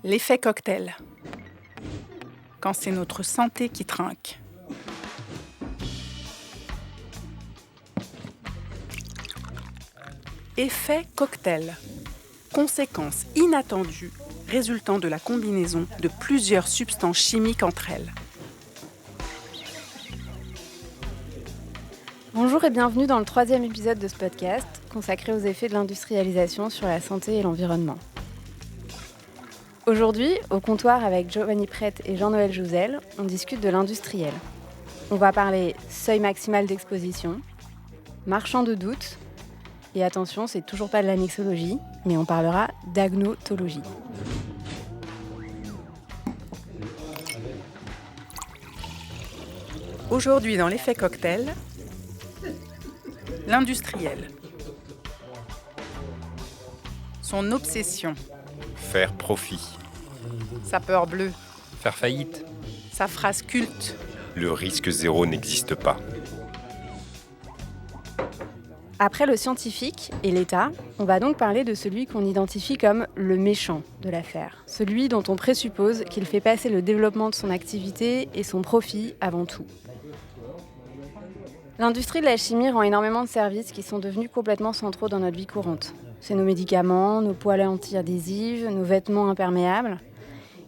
L'effet cocktail. Quand c'est notre santé qui trinque. Effet cocktail. Conséquences inattendues résultant de la combinaison de plusieurs substances chimiques entre elles. Bonjour et bienvenue dans le 3e épisode de ce podcast consacré aux effets de l'industrialisation sur la santé et l'environnement. Aujourd'hui, au comptoir avec Giovanni Prete et Jean-Noël Jouzel, on discute de l'industriel. On va parler seuil maximal d'exposition, marchand de doute, et attention, c'est toujours pas de la mixologie, mais on parlera d'agnotologie. Aujourd'hui dans l'effet cocktail, l'industriel. Son obsession. Faire profit. Sa peur bleue. Faire faillite. Sa phrase culte. Le risque zéro n'existe pas. Après le scientifique et l'État, on va donc parler de celui qu'on identifie comme le méchant de l'affaire. Celui dont on présuppose qu'il fait passer le développement de son activité et son profit avant tout. L'industrie de la chimie rend énormément de services qui sont devenus complètement centraux dans notre vie courante. C'est nos médicaments, nos poêles anti-adhésives, nos vêtements imperméables.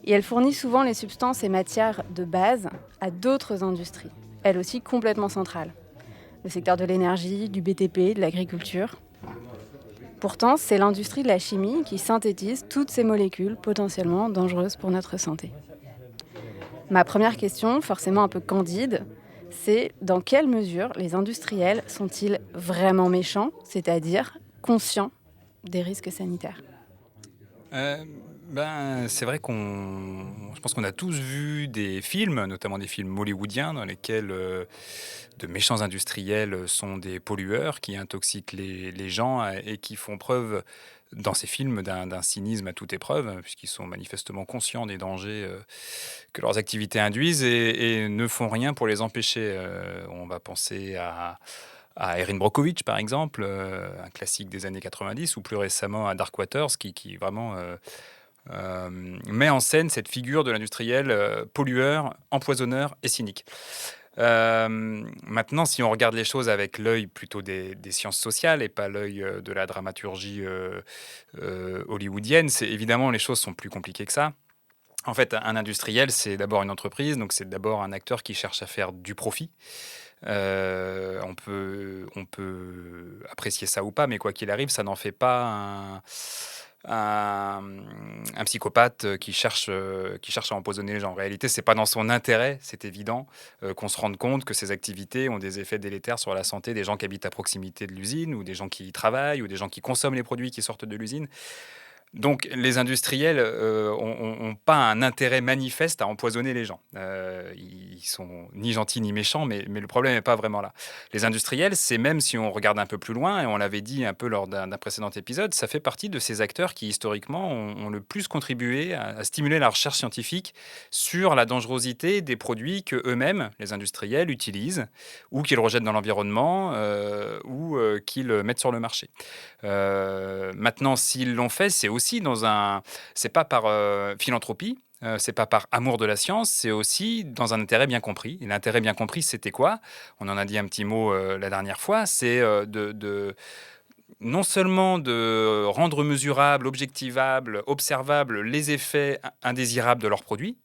Et elle fournit souvent les substances et matières de base à d'autres industries, elles aussi complètement centrales. Le secteur de l'énergie, du BTP, de l'agriculture. Pourtant, c'est l'industrie de la chimie qui synthétise toutes ces molécules potentiellement dangereuses pour notre santé. Ma première question, forcément un peu candide, c'est dans quelle mesure les industriels sont-ils vraiment méchants, c'est-à-dire conscients des risques sanitaires ? C'est vrai je pense qu'on a tous vu des films, notamment des films hollywoodiens, dans lesquels de méchants industriels sont des pollueurs qui intoxiquent les gens et qui font preuve, dans ces films, d'un cynisme à toute épreuve, puisqu'ils sont manifestement conscients des dangers que leurs activités induisent et ne font rien pour les empêcher. On va penser à Erin Brockovich, par exemple, un classique des années 90, ou plus récemment à Dark Waters, qui vraiment met en scène cette figure de l'industriel pollueur, empoisonneur et cynique. Maintenant, si on regarde les choses avec l'œil plutôt des sciences sociales et pas l'œil de la dramaturgie hollywoodienne, évidemment, les choses sont plus compliquées que ça. En fait, un industriel, c'est d'abord une entreprise, donc c'est d'abord un acteur qui cherche à faire du profit. On peut apprécier ça ou pas, mais quoi qu'il arrive, ça n'en fait pas un psychopathe qui cherche à empoisonner les gens. En réalité, c'est pas dans son intérêt, c'est évident, qu'on se rende compte que ces activités ont des effets délétères sur la santé des gens qui habitent à proximité de l'usine, ou des gens qui y travaillent, ou des gens qui consomment les produits qui sortent de l'usine. Donc, les industriels ont pas un intérêt manifeste à empoisonner les gens. Ils sont ni gentils ni méchants, mais le problème n'est pas vraiment là. Les industriels, c'est, même si on regarde un peu plus loin, et on l'avait dit un peu lors d'un précédent épisode, ça fait partie de ces acteurs qui, historiquement, ont le plus contribué à stimuler la recherche scientifique sur la dangerosité des produits que eux-mêmes, les industriels, utilisent, ou qu'ils rejettent dans l'environnement, ou qu'ils mettent sur le marché. Maintenant, s'ils l'ont fait, c'est pas par philanthropie, c'est pas par amour de la science, c'est aussi dans un intérêt bien compris. Et l'intérêt bien compris, c'était quoi ? On en a dit un petit mot la dernière fois, c'est non seulement de rendre mesurables, objectivables, observables les effets indésirables de leurs produits,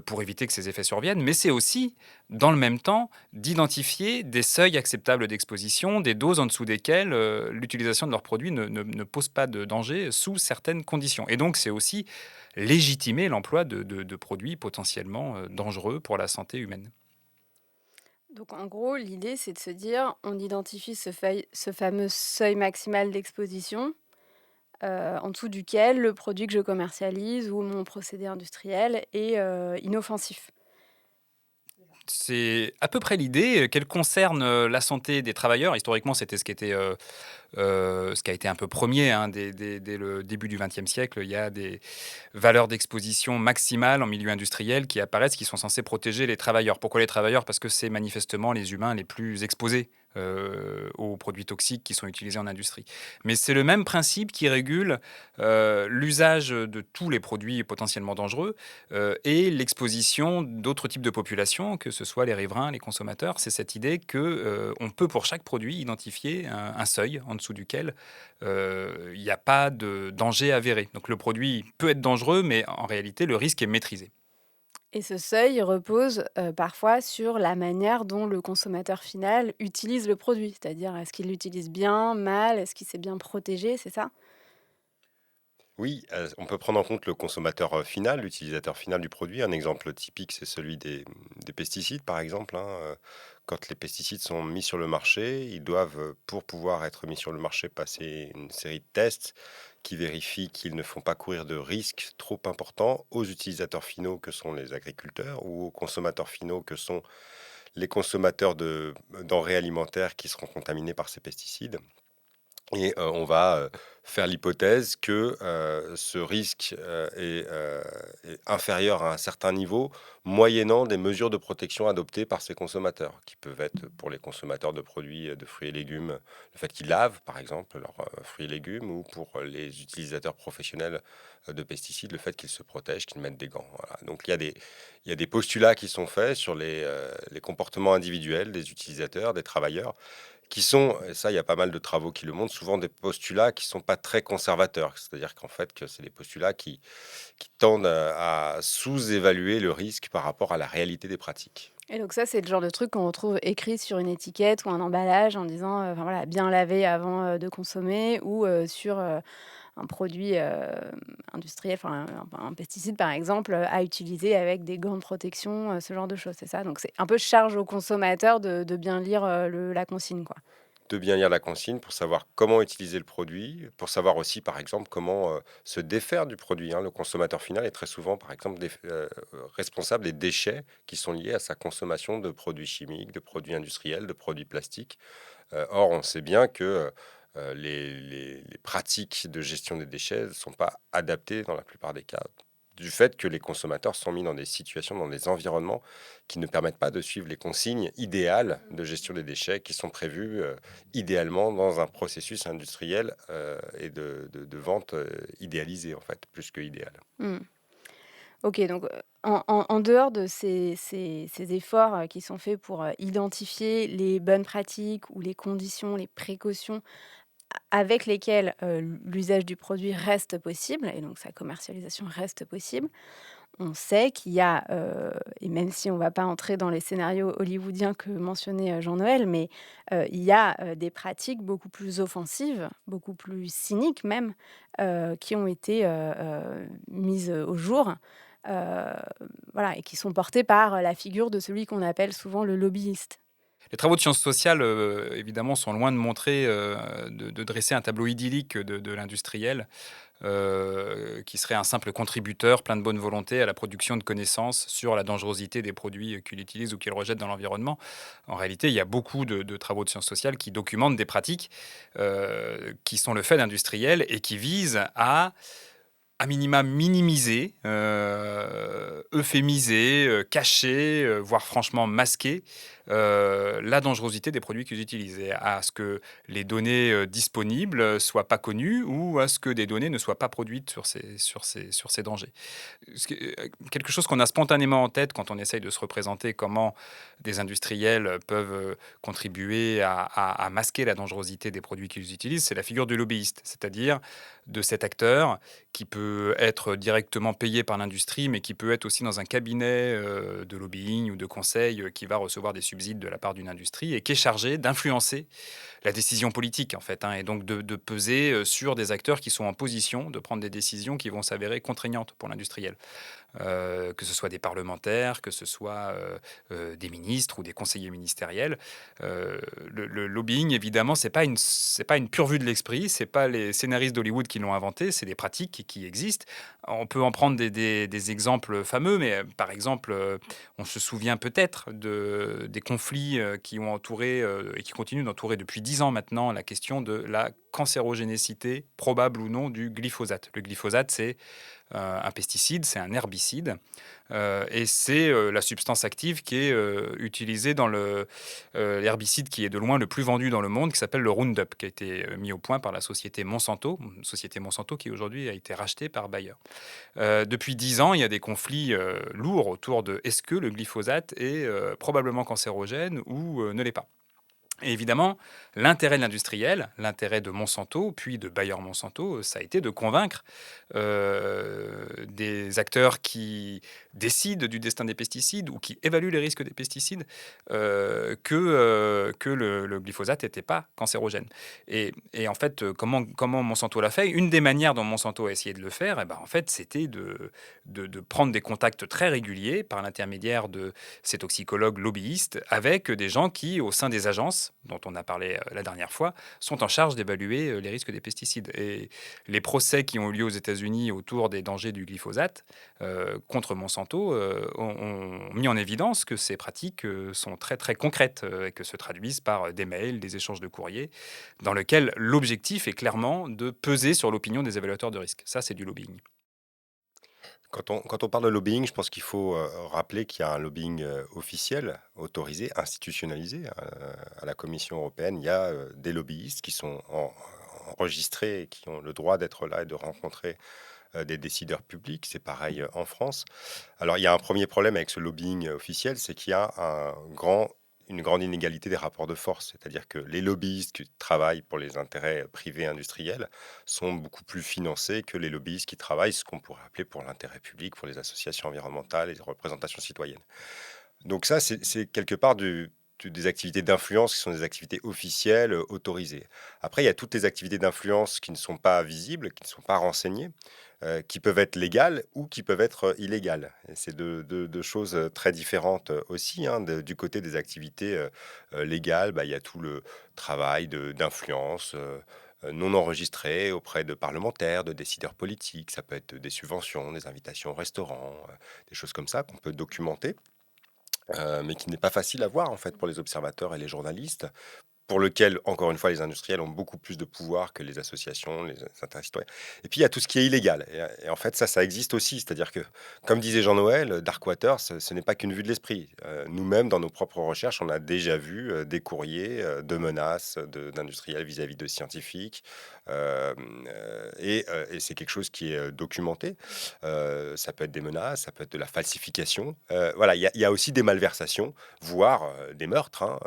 pour éviter que ces effets surviennent, mais c'est aussi, dans le même temps, d'identifier des seuils acceptables d'exposition, des doses en dessous desquelles l'utilisation de leurs produits ne pose pas de danger sous certaines conditions. Et donc, c'est aussi légitimer l'emploi de produits potentiellement dangereux pour la santé humaine. Donc en gros, l'idée, c'est de se dire, on identifie ce fameux seuil maximal d'exposition, en dessous duquel le produit que je commercialise ou mon procédé industriel est inoffensif. C'est à peu près l'idée qu'elle concerne la santé des travailleurs. Historiquement, c'était ce qui était ce qui a été un peu premier, hein, dès le début du XXe siècle. Il y a des valeurs d'exposition maximales en milieu industriel qui apparaissent, qui sont censées protéger les travailleurs. Pourquoi les travailleurs? Parce que c'est manifestement les humains les plus exposés aux produits toxiques qui sont utilisés en industrie. Mais c'est le même principe qui régule l'usage de tous les produits potentiellement dangereux et l'exposition d'autres types de populations, que ce soit les riverains, les consommateurs. C'est cette idée que on peut pour chaque produit identifier un seuil en dessous duquel il n'y a pas de danger avéré. Donc le produit peut être dangereux, mais en réalité le risque est maîtrisé. Et ce seuil repose parfois sur la manière dont le consommateur final utilise le produit. C'est-à-dire, est-ce qu'il l'utilise bien, mal, est-ce qu'il s'est bien protégé, c'est ça? Oui, on peut prendre en compte le consommateur, final, l'utilisateur final du produit. Un exemple typique, c'est celui des pesticides, par exemple, hein, quand les pesticides sont mis sur le marché, ils doivent, pour pouvoir être mis sur le marché, passer une série de tests qui vérifient qu'ils ne font pas courir de risques trop importants aux utilisateurs finaux que sont les agriculteurs ou aux consommateurs finaux que sont les consommateurs de denrées alimentaires qui seront contaminés par ces pesticides. Et on va faire l'hypothèse que ce risque est inférieur à un certain niveau, moyennant des mesures de protection adoptées par ces consommateurs, qui peuvent être pour les consommateurs de produits de fruits et légumes, le fait qu'ils lavent, par exemple, leurs fruits et légumes, ou pour les utilisateurs professionnels de pesticides, le fait qu'ils se protègent, qu'ils mettent des gants. Voilà. Donc il y a des postulats qui sont faits sur les comportements individuels des utilisateurs, des travailleurs, qui sont, et ça, il y a pas mal de travaux qui le montrent, souvent des postulats qui sont pas très conservateurs. C'est-à-dire qu'en fait, que c'est des postulats qui tendent à sous-évaluer le risque par rapport à la réalité des pratiques. Et donc ça, c'est le genre de truc qu'on retrouve écrit sur une étiquette ou un emballage en disant, enfin voilà, bien laver avant, de consommer ou, sur, un produit, industriel, enfin un pesticide par exemple, à utiliser avec des gants de protection, ce genre de choses, c'est ça? Donc c'est un peu charge au consommateur de bien lire, la consigne, quoi. De bien lire la consigne pour savoir comment utiliser le produit, pour savoir aussi, par exemple, comment se défaire du produit, hein. Le consommateur final est très souvent, par exemple, responsable des déchets qui sont liés à sa consommation de produits chimiques, de produits industriels, de produits plastiques. Or, on sait bien que les pratiques de gestion des déchets ne sont pas adaptées dans la plupart des cas, du fait que les consommateurs sont mis dans des situations, dans des environnements qui ne permettent pas de suivre les consignes idéales de gestion des déchets qui sont prévues idéalement dans un processus industriel et de vente idéalisé, en fait, plus que idéal. Mmh. OK, donc, en dehors de ces efforts, qui sont faits pour, identifier les bonnes pratiques ou les conditions, les précautions avec lesquelles, l'usage du produit reste possible et donc sa commercialisation reste possible. On sait qu'il y a, et même si on ne va pas entrer dans les scénarios hollywoodiens que mentionnait, Jean-Noël, mais, il y a, des pratiques beaucoup plus offensives, beaucoup plus cyniques même, qui ont été, mises au jour, heu, voilà et qui sont portées par, la figure de celui qu'on appelle souvent le lobbyiste. Les travaux de sciences sociales, évidemment, sont loin de montrer, de dresser un tableau idyllique de l'industriel, qui serait un simple contributeur plein de bonne volonté à la production de connaissances sur la dangerosité des produits qu'il utilise ou qu'il rejette dans l'environnement. En réalité, il y a beaucoup de travaux de sciences sociales qui documentent des pratiques qui sont le fait d'industriels et qui visent à minima minimiser, euphémiser, cacher, voire franchement masquer, la dangerosité des produits qu'ils utilisent et à ce que les données, disponibles, soient pas connues ou à ce que des données ne soient pas produites sur ces dangers. Quelque chose qu'on a spontanément en tête quand on essaye de se représenter comment des industriels peuvent, contribuer à masquer la dangerosité des produits qu'ils utilisent, c'est la figure du lobbyiste. C'est-à-dire de cet acteur qui peut être directement payé par l'industrie, mais qui peut être aussi dans un cabinet de lobbying ou de conseil qui va recevoir des subsides de la part d'une industrie et qui est chargé d'influencer la décision politique, en fait, hein, et donc de peser sur des acteurs qui sont en position de prendre des décisions qui vont s'avérer contraignantes pour l'industriel. Que ce soit des parlementaires, que ce soit des ministres ou des conseillers ministériels. Le lobbying, évidemment, c'est pas une pure vue de l'esprit, c'est pas les scénaristes d'Hollywood qui l'ont inventé, c'est des pratiques qui existent. On peut en prendre des exemples fameux, mais par exemple, on se souvient peut-être des ces conflits qui ont entouré et qui continuent d'entourer depuis 10 ans maintenant la question de la cancérogénicité probable ou non du glyphosate. Le glyphosate, c'est un pesticide, c'est un herbicide, et c'est la substance active qui est utilisée dans l'herbicide qui est de loin le plus vendu dans le monde, qui s'appelle le Roundup, qui a été mis au point par la société Monsanto qui aujourd'hui a été rachetée par Bayer. Depuis 10 ans, il y a des conflits lourds autour de est-ce que le glyphosate est probablement cancérogène ou ne l'est pas. Et évidemment, l'intérêt de l'industriel, l'intérêt de Monsanto, puis de Bayer-Monsanto, ça a été de convaincre des acteurs qui décident du destin des pesticides ou qui évaluent les risques des pesticides que le glyphosate n'était pas cancérogène. Et en fait, comment Monsanto l'a fait? Une des manières dont Monsanto a essayé de le faire, en fait, c'était de prendre des contacts très réguliers par l'intermédiaire de ces toxicologues lobbyistes avec des gens qui, au sein des agences, dont on a parlé la dernière fois, sont en charge d'évaluer les risques des pesticides. Et les procès qui ont eu lieu aux États-Unis autour des dangers du glyphosate contre Monsanto ont mis en évidence que ces pratiques sont très très concrètes et que se traduisent par des mails, des échanges de courriers, dans lesquels l'objectif est clairement de peser sur l'opinion des évaluateurs de risque. Ça, c'est du lobbying. Quand on parle de lobbying, je pense qu'il faut rappeler qu'il y a un lobbying officiel, autorisé, institutionnalisé. À la Commission européenne, il y a des lobbyistes qui sont enregistrés et qui ont le droit d'être là et de rencontrer des décideurs publics. C'est pareil en France. Alors, il y a un premier problème avec ce lobbying officiel, c'est qu'il y a une grande inégalité des rapports de force. C'est-à-dire que les lobbyistes qui travaillent pour les intérêts privés industriels sont beaucoup plus financés que les lobbyistes qui travaillent ce qu'on pourrait appeler pour l'intérêt public, pour les associations environnementales et les représentations citoyennes. Donc ça, c'est quelque part des activités d'influence qui sont des activités officielles, autorisées. Après, il y a toutes les activités d'influence qui ne sont pas visibles, qui ne sont pas renseignées, qui peuvent être légales ou qui peuvent être illégales. Et c'est deux choses très différentes aussi, hein. Du côté des activités légales, il y a tout le travail d'influence non enregistré auprès de parlementaires, de décideurs politiques. Ça peut être des subventions, des invitations au restaurant, des choses comme ça qu'on peut documenter. Mais qui n'est pas facile à voir en fait pour les observateurs et les journalistes, pour lequel, encore une fois, les industriels ont beaucoup plus de pouvoir que les associations, les intérêts citoyens. Et puis, il y a tout ce qui est illégal. Et en fait, ça existe aussi. C'est-à-dire que, comme disait Jean-Noël, Darkwater, ce n'est pas qu'une vue de l'esprit. Nous-mêmes, dans nos propres recherches, on a déjà vu des courriers de menaces d'industriels vis-à-vis de scientifiques. Et c'est quelque chose qui est documenté. Ça peut être des menaces, ça peut être de la falsification. Voilà, il y a aussi des malversations, voire des meurtres, hein.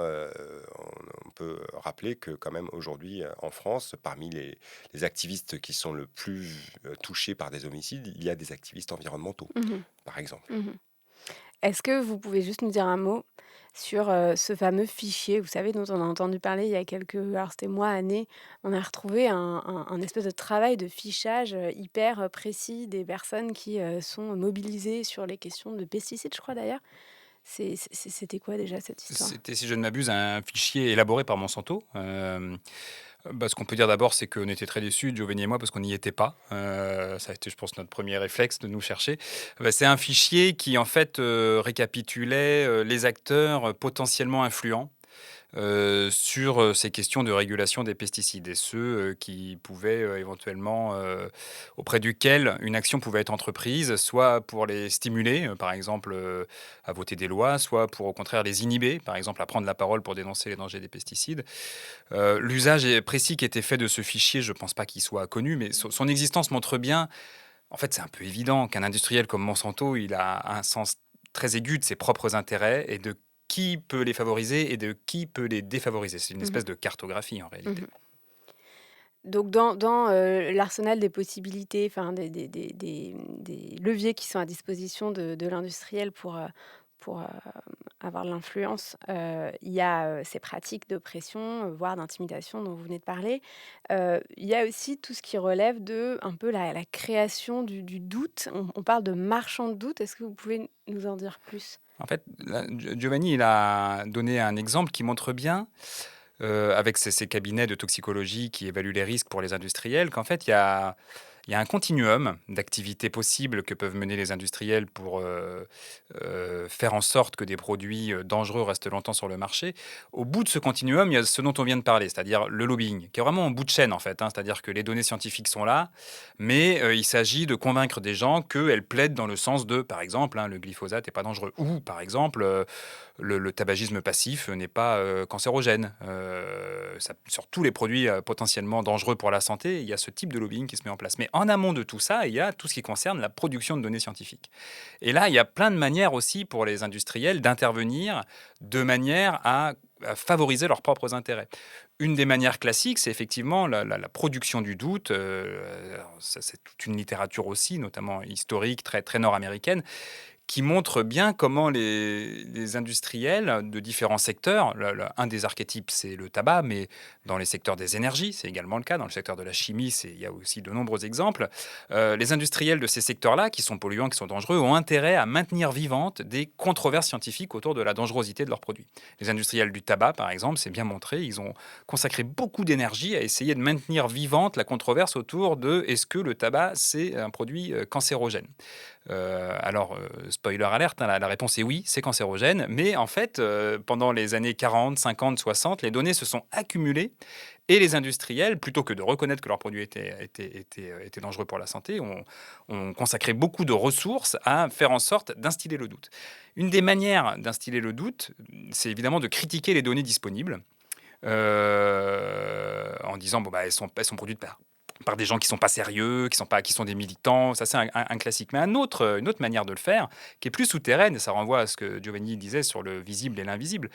On peut rappeler que quand même aujourd'hui en France, parmi les activistes qui sont le plus touchés par des homicides, il y a des activistes environnementaux, Mhm. par exemple. Mhm. Est-ce que vous pouvez juste nous dire un mot sur ce fameux fichier, vous savez, dont on a entendu parler il y a alors c'était mois, années, on a retrouvé un espèce de travail de fichage hyper précis des personnes qui sont mobilisées sur les questions de pesticides, je crois d'ailleurs. C'était quoi déjà cette histoire? C'était, si je ne m'abuse, un fichier élaboré par Monsanto. Ce qu'on peut dire d'abord, c'est qu'on était très déçus, Giovanni et moi, parce qu'on n'y était pas. Ça a été, je pense, notre premier réflexe de nous chercher. C'est un fichier qui, en fait, récapitulait les acteurs potentiellement influents sur ces questions de régulation des pesticides et ceux qui pouvaient éventuellement, auprès duquel une action pouvait être entreprise, soit pour les stimuler, par exemple à voter des lois, soit pour au contraire les inhiber, par exemple à prendre la parole pour dénoncer les dangers des pesticides. L'usage précis qui était fait de ce fichier, je ne pense pas qu'il soit connu, mais son existence montre bien, en fait c'est un peu évident qu'un industriel comme Monsanto, il a un sens très aigu de ses propres intérêts et de qui peut les favoriser et de qui peut les défavoriser. C'est une Mhm. espèce de cartographie en réalité. Mhm. Donc dans l'arsenal des possibilités, enfin des leviers qui sont à disposition de l'industriel pour avoir de l'influence, il y a ces pratiques d'oppression, voire d'intimidation dont vous venez de parler. Il y a aussi tout ce qui relève de un peu la création du doute. On parle de marchand de doute. Est-ce que vous pouvez nous en dire plus? En fait, là, Giovanni, il a donné un exemple qui montre bien, avec ces cabinets de toxicologie qui évaluent les risques pour les industriels, qu'en fait, il y a Il y a un continuum d'activités possibles que peuvent mener les industriels pour faire en sorte que des produits dangereux restent longtemps sur le marché. Au bout de ce continuum, il y a ce dont on vient de parler, c'est-à-dire le lobbying, qui est vraiment en bout de chaîne en fait, hein. C'est-à-dire que les données scientifiques sont là, mais il s'agit de convaincre des gens qu'elles plaident dans le sens de, par exemple, hein, le glyphosate n'est pas dangereux, ou par exemple, le tabagisme passif n'est pas cancérogène. Sur tous les produits potentiellement dangereux pour la santé, il y a ce type de lobbying qui se met en place. Mais en amont de tout ça, il y a tout ce qui concerne la production de données scientifiques. Et là, il y a plein de manières aussi pour les industriels d'intervenir de manière à favoriser leurs propres intérêts. Une des manières classiques, c'est effectivement la production du doute. Ça, c'est toute une littérature aussi, notamment historique, très, très nord-américaine, qui montre bien comment les industriels de différents secteurs, un des archétypes, c'est le tabac, mais dans les secteurs des énergies, c'est également le cas. Dans le secteur de la chimie, il y a aussi de nombreux exemples. Les industriels de ces secteurs-là, qui sont polluants, qui sont dangereux, ont intérêt à maintenir vivantes des controverses scientifiques autour de la dangerosité de leurs produits. Les industriels du tabac, par exemple, c'est bien montré, ils ont consacré beaucoup d'énergie à essayer de maintenir vivante la controverse autour de est-ce que le tabac, c'est un produit cancérogène. Spoiler alerte, hein, la réponse est oui, c'est cancérogène. Mais en fait, pendant les années 40, 50, 60, les données se sont accumulées et les industriels, plutôt que de reconnaître que leurs produits étaient dangereux pour la santé, ont consacré beaucoup de ressources à faire en sorte d'instiller le doute. Une des manières d'instiller le doute, c'est évidemment de critiquer les données disponibles en disant elles sont produites par des gens qui sont pas sérieux, qui sont des militants. Ça, c'est un classique. Mais une autre manière de le faire, qui est plus souterraine, et ça renvoie à ce que Giovanni disait sur le visible et l'invisible,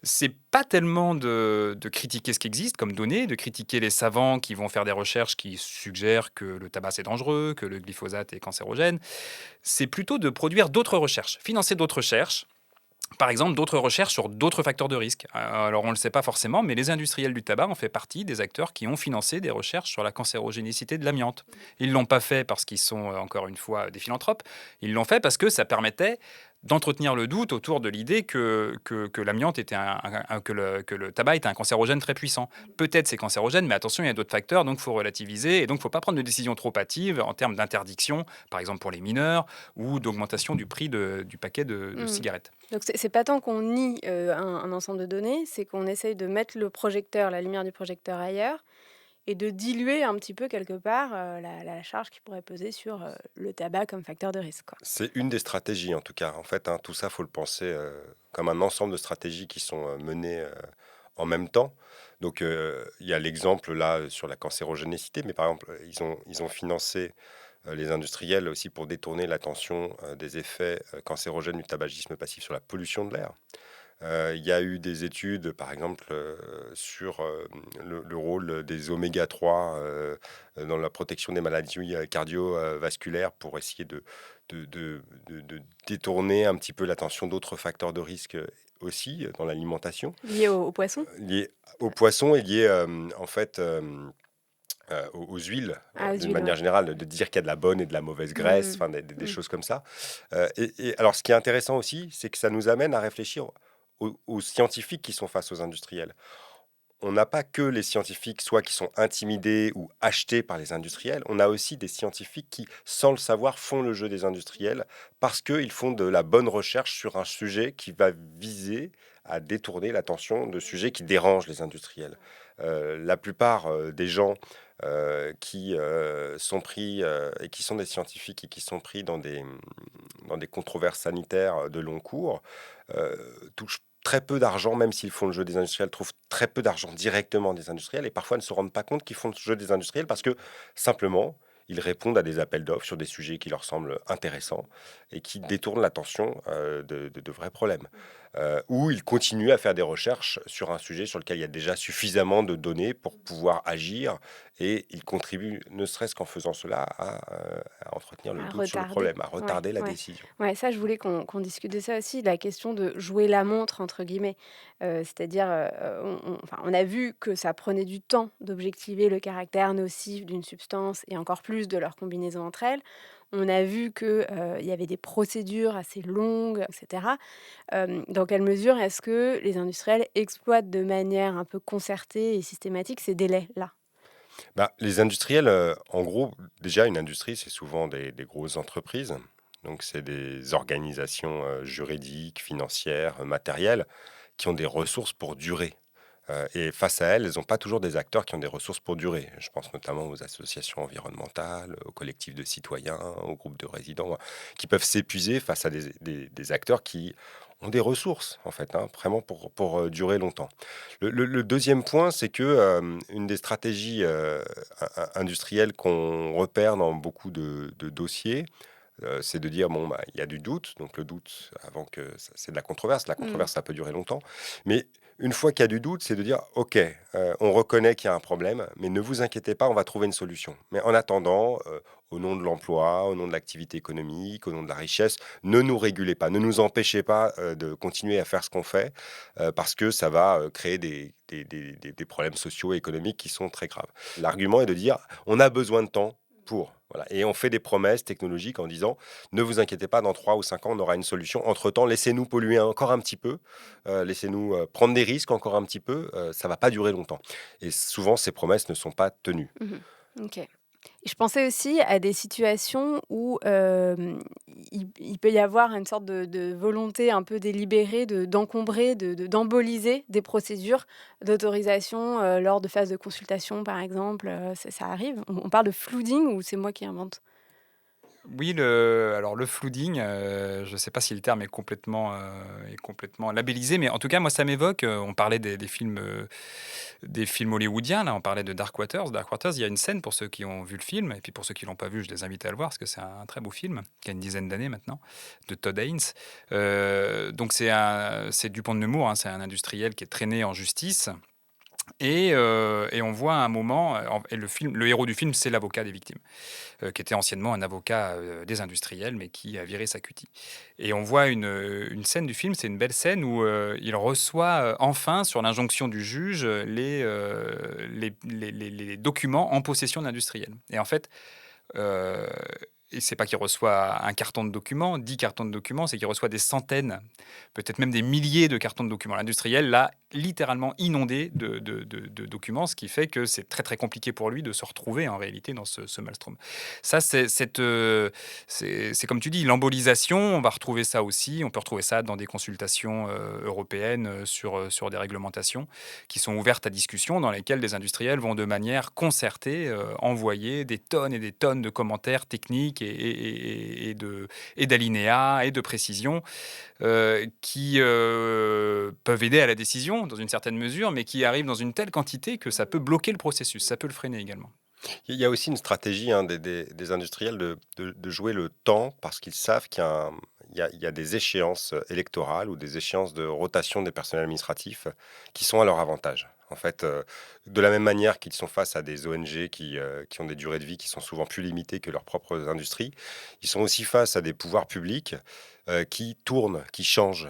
c'est pas tellement de critiquer ce qui existe comme données, de critiquer les savants qui vont faire des recherches qui suggèrent que le tabac c'est dangereux, que le glyphosate est cancérogène. C'est plutôt de produire d'autres recherches, financer d'autres recherches, par exemple, d'autres recherches sur d'autres facteurs de risque. Alors, on ne le sait pas forcément, mais les industriels du tabac ont fait partie des acteurs qui ont financé des recherches sur la cancérogénicité de l'amiante. Ils ne l'ont pas fait parce qu'ils sont, encore une fois, des philanthropes. Ils l'ont fait parce que ça permettait d'entretenir le doute autour de l'idée que l'amiante était que le tabac était un cancérogène très puissant. Peut-être c'est cancérogène, mais attention, il y a d'autres facteurs, donc il faut relativiser. Et donc, il ne faut pas prendre de décisions trop hâtives en termes d'interdiction, par exemple pour les mineurs, ou d'augmentation du prix du paquet de cigarettes. Donc c'est pas tant qu'on nie un ensemble de données, c'est qu'on essaye de mettre le projecteur, la lumière du projecteur ailleurs, et de diluer un petit peu quelque part la charge qui pourrait peser sur le tabac comme facteur de risque, quoi. C'est une des stratégies en tout cas. En fait, hein, tout ça, faut le penser comme un ensemble de stratégies qui sont menées en même temps. Donc, il y a l'exemple là sur la cancérogénicité, mais par exemple, ils ont financé les industriels aussi pour détourner l'attention des effets cancérogènes du tabagisme passif sur la pollution de l'air. Il y a eu des études, par exemple, sur le rôle des oméga 3 dans la protection des maladies cardiovasculaires pour essayer de détourner un petit peu l'attention d'autres facteurs de risque aussi dans l'alimentation. Lié aux poissons. Liés aux poissons et liés en fait aux huiles, Ah, aux d'une huiles, manière ouais. générale, de dire qu'il y a de la bonne et de la mauvaise graisse, enfin des choses comme ça. Et alors, ce qui est intéressant aussi, c'est que ça nous amène à réfléchir aux scientifiques qui sont face aux industriels. On n'a pas que les scientifiques, soit qui sont intimidés ou achetés par les industriels, on a aussi des scientifiques qui, sans le savoir, font le jeu des industriels parce qu'ils font de la bonne recherche sur un sujet qui va viser à détourner l'attention de sujets qui dérangent les industriels. La plupart des gens qui sont pris et qui sont des scientifiques et qui sont pris dans des controverses sanitaires de long cours touchent très peu d'argent, même s'ils font le jeu des industriels, trouvent très peu d'argent directement des industriels et parfois ne se rendent pas compte qu'ils font le jeu des industriels parce que simplement, ils répondent à des appels d'offres sur des sujets qui leur semblent intéressants et qui détournent l'attention de vrais problèmes. Ou ils continuent à faire des recherches sur un sujet sur lequel il y a déjà suffisamment de données pour pouvoir agir et ils contribuent, ne serait-ce qu'en faisant cela, à entretenir le À doute sur le retarder. problème, à Ouais, retarder la ouais. décision. Ouais, ça, je voulais qu'on discute de ça aussi, la question de jouer la montre, entre guillemets. C'est-à-dire, on a vu que ça prenait du temps d'objectiver le caractère nocif d'une substance et encore plus de leur combinaison entre elles. On a vu qu'il y avait des procédures assez longues, etc. Dans quelle mesure est-ce que les industriels exploitent de manière un peu concertée et systématique ces délais-là? Les industriels, en gros, déjà, une industrie, c'est souvent des grosses entreprises. Donc, c'est des organisations juridiques, financières, matérielles, qui ont des ressources pour durer. Et face à elles, elles n'ont pas toujours des acteurs qui ont des ressources pour durer. Je pense notamment aux associations environnementales, aux collectifs de citoyens, aux groupes de résidents, qui peuvent s'épuiser face à des acteurs qui ont des ressources, en fait, vraiment pour durer longtemps. Le deuxième point, c'est que une des stratégies industrielles qu'on repère dans beaucoup de dossiers, c'est de dire, bon, il y a du doute. Donc le doute, avant que c'est de la controverse. La Mm. controverse, ça peut durer longtemps. Mais une fois qu'il y a du doute, c'est de dire, OK, on reconnaît qu'il y a un problème, mais ne vous inquiétez pas, on va trouver une solution. Mais en attendant, au nom de l'emploi, au nom de l'activité économique, au nom de la richesse, ne nous régulez pas, ne nous empêchez pas de continuer à faire ce qu'on fait, parce que ça va créer des problèmes sociaux et économiques qui sont très graves. L'argument est de dire, on a besoin de temps pour. Voilà. Et on fait des promesses technologiques en disant, ne vous inquiétez pas, dans 3 ou 5 ans, on aura une solution. Entre-temps, laissez-nous polluer encore un petit peu, laissez-nous prendre des risques encore un petit peu, ça va pas durer longtemps. Et souvent, ces promesses ne sont pas tenues. Mhm. Ok. Et je pensais aussi à des situations où il peut y avoir une sorte de volonté un peu délibérée d'encombrer, d'emboliser des procédures d'autorisation lors de phases de consultation, par exemple. Ça arrive. On parle de flooding ou c'est moi qui invente? Oui, alors le flooding, je ne sais pas si le terme est complètement labellisé, mais en tout cas, moi, ça m'évoque, on parlait des films hollywoodiens, là, on parlait de Dark Waters. Dark Waters, il y a une scène pour ceux qui ont vu le film, et puis pour ceux qui ne l'ont pas vu, je les invite à le voir, parce que c'est un très beau film, qui a une dizaine d'années maintenant, de Todd Haynes. Donc c'est Dupont de Nemours, c'est un industriel qui est traîné en justice. Et on voit un moment, et le héros du film, c'est l'avocat des victimes, qui était anciennement un avocat des industriels, mais qui a viré sa cutie. Et on voit une scène du film, c'est une belle scène où il reçoit enfin, sur l'injonction du juge, les documents en possession d'industriels. Et en fait, euh, et c'est pas qu'il reçoit un carton de documents, 10 cartons de documents, c'est qu'il reçoit des centaines, peut-être même des milliers de cartons de documents. L'industriel l'a littéralement inondé de documents, ce qui fait que c'est très très compliqué pour lui de se retrouver en réalité dans ce maelstrom. Ça, c'est comme tu dis, l'embolisation, on va retrouver ça aussi, on peut retrouver ça dans des consultations européennes sur des réglementations qui sont ouvertes à discussion, dans lesquelles des industriels vont de manière concertée envoyer des tonnes et des tonnes de commentaires techniques et d'alinéas et de précisions qui peuvent aider à la décision dans une certaine mesure, mais qui arrivent dans une telle quantité que ça peut bloquer le processus, ça peut le freiner également. Il y a aussi une stratégie des industriels de jouer le temps parce qu'ils savent qu'il y a des échéances électorales ou des échéances de rotation des personnels administratifs qui sont à leur avantage. En fait, de la même manière qu'ils sont face à des ONG qui ont des durées de vie qui sont souvent plus limitées que leurs propres industries, ils sont aussi face à des pouvoirs publics qui tournent, qui changent.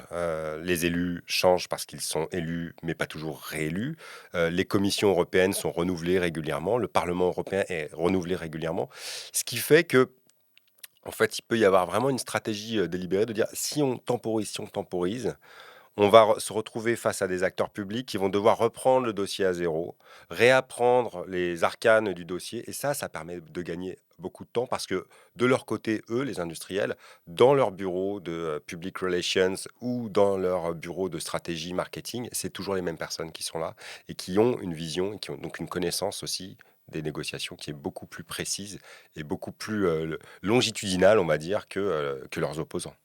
Les élus changent parce qu'ils sont élus, mais pas toujours réélus. Les commissions européennes sont renouvelées régulièrement. Le Parlement européen est renouvelé régulièrement. Ce qui fait que, en fait, il peut y avoir vraiment une stratégie délibérée de dire si on temporise, on va se retrouver face à des acteurs publics qui vont devoir reprendre le dossier à zéro, réapprendre les arcanes du dossier. Et ça permet de gagner beaucoup de temps parce que de leur côté, eux, les industriels, dans leur bureau de public relations ou dans leur bureau de stratégie marketing, c'est toujours les mêmes personnes qui sont là et qui ont une vision et qui ont donc une connaissance aussi des négociations qui est beaucoup plus précise et beaucoup plus longitudinale, on va dire, que leurs opposants.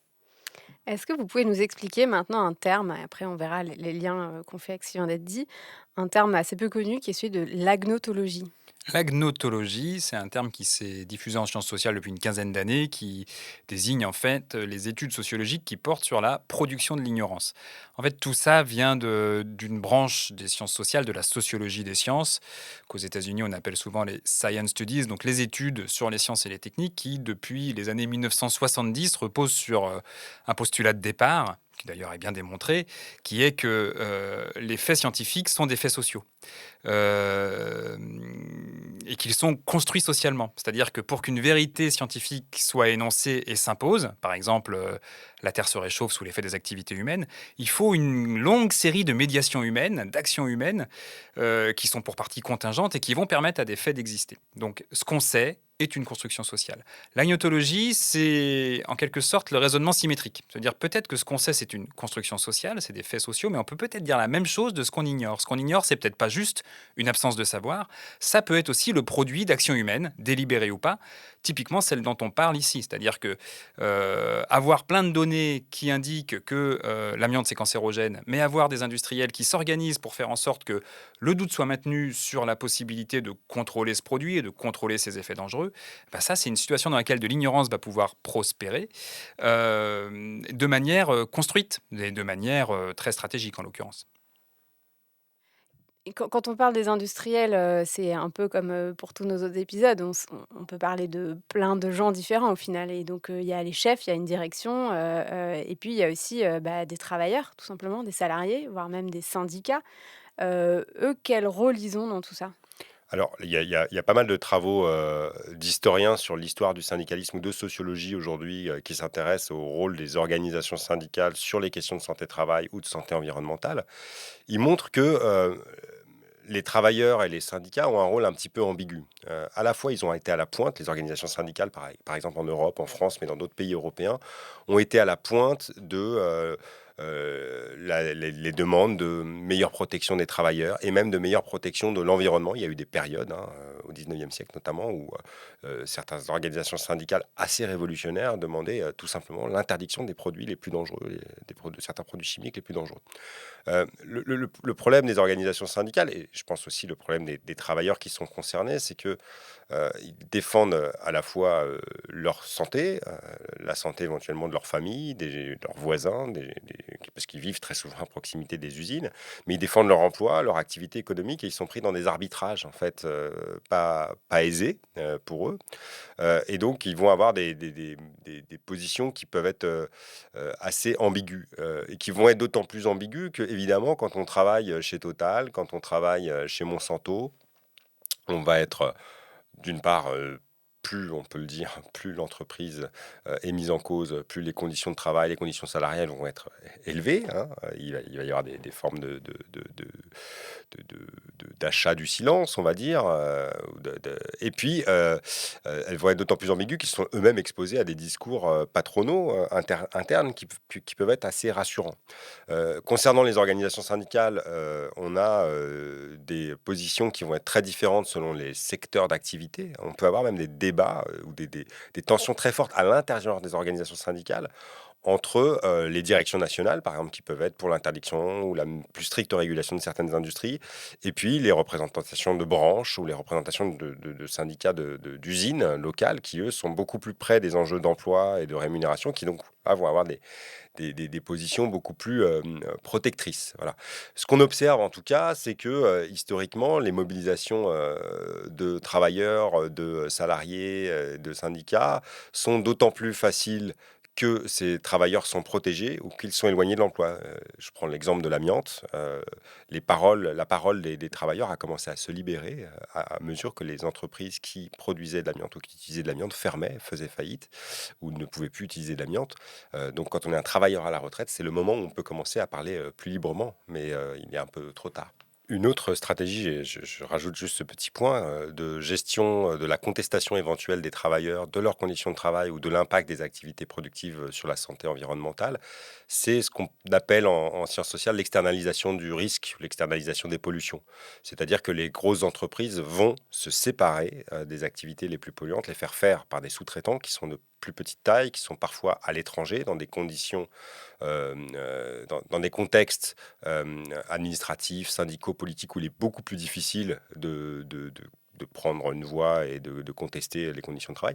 Est-ce que vous pouvez nous expliquer maintenant un terme, et après on verra les liens qu'on fait avec ce qui vient d'être dit, un terme assez peu connu qui est celui de l'agnotologie? L'agnotologie, c'est un terme qui s'est diffusé en sciences sociales depuis une quinzaine d'années, qui désigne en fait les études sociologiques qui portent sur la production de l'ignorance. En fait, tout ça vient d'une branche des sciences sociales, de la sociologie des sciences, qu'aux États-Unis on appelle souvent les science studies, donc les études sur les sciences et les techniques, qui depuis les années 1970 reposent sur un postulat de départ, qui d'ailleurs est bien démontré, qui est que les faits scientifiques sont des faits sociaux. Euh, et qu'ils sont construits socialement. C'est-à-dire que pour qu'une vérité scientifique soit énoncée et s'impose, par exemple, la Terre se réchauffe sous l'effet des activités humaines, il faut une longue série de médiations humaines, d'actions humaines, qui sont pour partie contingentes et qui vont permettre à des faits d'exister. Donc, ce qu'on sait est une construction sociale. L'agnotologie, c'est en quelque sorte le raisonnement symétrique. C'est-à-dire peut-être que ce qu'on sait, c'est une construction sociale, c'est des faits sociaux, mais on peut peut-être dire la même chose de ce qu'on ignore. Ce qu'on ignore, c'est peut-être pas juste une absence de savoir, ça peut être aussi le produit d'actions humaines, délibérées ou pas, typiquement celle dont on parle ici. C'est-à-dire que avoir plein de données qui indiquent que l'amiante c'est cancérogène, mais avoir des industriels qui s'organisent pour faire en sorte que le doute soit maintenu sur la possibilité de contrôler ce produit et de contrôler ses effets dangereux, ben ça, c'est une situation dans laquelle de l'ignorance va pouvoir prospérer de manière construite et de manière très stratégique en l'occurrence. Et quand on parle des industriels, c'est un peu comme, pour tous nos autres épisodes, on peut parler de plein de gens différents au final et donc il y a les chefs, il y a une direction, et puis il y a aussi, des travailleurs tout simplement, des salariés, voire même des syndicats. Eux, quel rôle ils ont dans tout ça? Alors, il y a pas mal de travaux d'historiens sur l'histoire du syndicalisme ou de sociologie aujourd'hui qui s'intéressent au rôle des organisations syndicales sur les questions de santé-travail ou de santé environnementale. Ils montrent que les travailleurs et les syndicats ont un rôle un petit peu ambigu. À la fois, ils ont été à la pointe, les organisations syndicales, par exemple en Europe, en France, mais dans d'autres pays européens, ont été à la pointe de les demandes de meilleure protection des travailleurs et même de meilleure protection de l'environnement. Il y a eu des périodes, au 19e siècle notamment, où certaines organisations syndicales assez révolutionnaires demandaient tout simplement l'interdiction des produits les plus dangereux, de certains produits chimiques les plus dangereux. Le problème des organisations syndicales, et je pense aussi le problème des travailleurs qui sont concernés, c'est que ils défendent à la fois leur santé, la santé éventuellement de leur famille, de leurs voisins, parce qu'ils vivent très souvent à proximité des usines, mais ils défendent leur emploi, leur activité économique, et ils sont pris dans des arbitrages en fait pas aisés pour eux. Et donc ils vont avoir des positions qui peuvent être assez ambiguës, et qui vont être d'autant plus ambiguës que, évidemment, quand on travaille chez Total, quand on travaille chez Monsanto, on va être d'une part, plus, on peut le dire, plus l'entreprise est mise en cause, plus les conditions de travail, les conditions salariales vont être élevées, hein. Il va y avoir des formes d'achat du silence, on va dire. Et puis, elles vont être d'autant plus ambiguës qu'ils sont eux-mêmes exposés à des discours patronaux internes qui peuvent être assez rassurants. Concernant les organisations syndicales, on a des positions qui vont être très différentes selon les secteurs d'activité. On peut avoir même des débats ou des tensions très fortes à l'intérieur des organisations syndicales entre les directions nationales, par exemple, qui peuvent être pour l'interdiction ou la plus stricte régulation de certaines industries, et puis les représentations de branches ou les représentations de syndicats d'usines locales qui, eux, sont beaucoup plus près des enjeux d'emploi et de rémunération, qui donc vont avoir des positions beaucoup plus protectrices. Voilà. Ce qu'on observe en tout cas, c'est que historiquement, les mobilisations de travailleurs, de salariés, de syndicats sont d'autant plus faciles que ces travailleurs sont protégés ou qu'ils sont éloignés de l'emploi. Je prends l'exemple de l'amiante. La parole des travailleurs a commencé à se libérer à mesure que les entreprises qui produisaient de l'amiante ou qui utilisaient de l'amiante fermaient, faisaient faillite ou ne pouvaient plus utiliser de l'amiante. Donc quand on est un travailleur à la retraite, c'est le moment où on peut commencer à parler plus librement, mais il est un peu trop tard. Une autre stratégie, et je rajoute juste ce petit point, de gestion de la contestation éventuelle des travailleurs, de leurs conditions de travail ou de l'impact des activités productives sur la santé environnementale, c'est ce qu'on appelle en sciences sociales l'externalisation du risque, l'externalisation des pollutions. C'est-à-dire que les grosses entreprises vont se séparer des activités les plus polluantes, les faire faire par des sous-traitants qui sont de plus petite taille, qui sont parfois à l'étranger, dans des conditions, dans des contextes administratifs, syndicaux, politiques, où il est beaucoup plus difficile de prendre une voix et de contester les conditions de travail.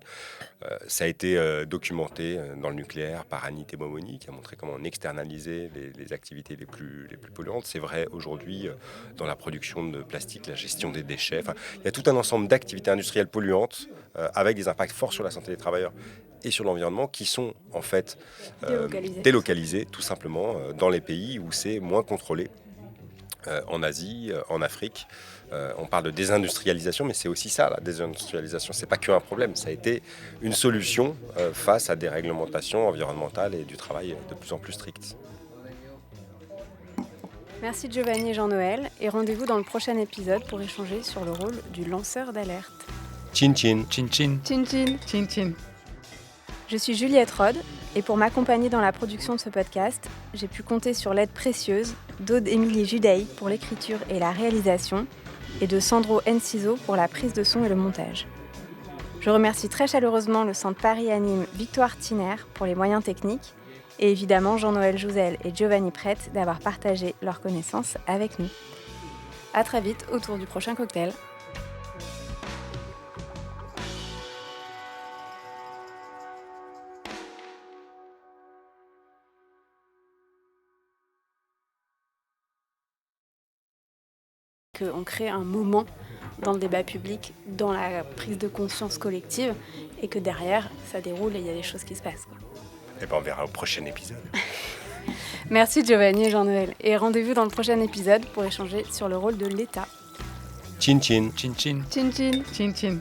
Ça a été documenté dans le nucléaire par Annie Temomoni, qui a montré comment on externalisait les activités les plus polluantes. C'est vrai aujourd'hui dans la production de plastique, la gestion des déchets. Enfin, il y a tout un ensemble d'activités industrielles polluantes avec des impacts forts sur la santé des travailleurs et sur l'environnement qui sont en fait délocalisés tout simplement dans les pays où c'est moins contrôlé. en Asie, en Afrique. On parle de désindustrialisation, mais c'est aussi ça, la désindustrialisation. C'est pas qu'un problème, ça a été une solution face à des réglementations environnementales et du travail de plus en plus strictes. Merci Giovanni et Jean-Noël, et rendez-vous dans le prochain épisode pour échanger sur le rôle du lanceur d'alerte. Chin chin. Chin chin. Chin chin. Chin chin. Je suis Juliette Rode, et pour m'accompagner dans la production de ce podcast, j'ai pu compter sur l'aide précieuse d'Aude-Émilie Juday pour l'écriture et la réalisation, et de Sandro Enciso pour la prise de son et le montage. Je remercie très chaleureusement le Centre Paris-Anime Victoire Thiner pour les moyens techniques, et évidemment Jean-Noël Jouzel et Giovanni Prette d'avoir partagé leurs connaissances avec nous. À très vite autour du prochain cocktail. On crée un moment dans le débat public, dans la prise de conscience collective, et que derrière, ça déroule et il y a des choses qui se passent, quoi. Et ben on verra au prochain épisode. Merci Giovanni et Jean-Noël. Et rendez-vous dans le prochain épisode pour échanger sur le rôle de l'État. Chin chin. Chin chin. Chin chin. Chin chin.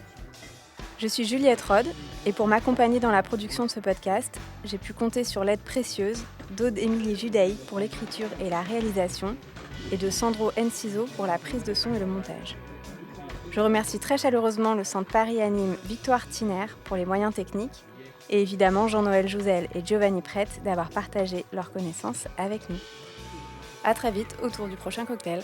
Je suis Juliette Rode, et pour m'accompagner dans la production de ce podcast, j'ai pu compter sur l'aide précieuse d'Aude-Émilie Juday pour l'écriture et la réalisation, et de Sandro Enciso pour la prise de son et le montage. Je remercie très chaleureusement le Centre Paris-Anime Victoire Thiner pour les moyens techniques, et évidemment Jean-Noël Jouzel et Giovanni Prette d'avoir partagé leurs connaissances avec nous. À très vite autour du prochain cocktail.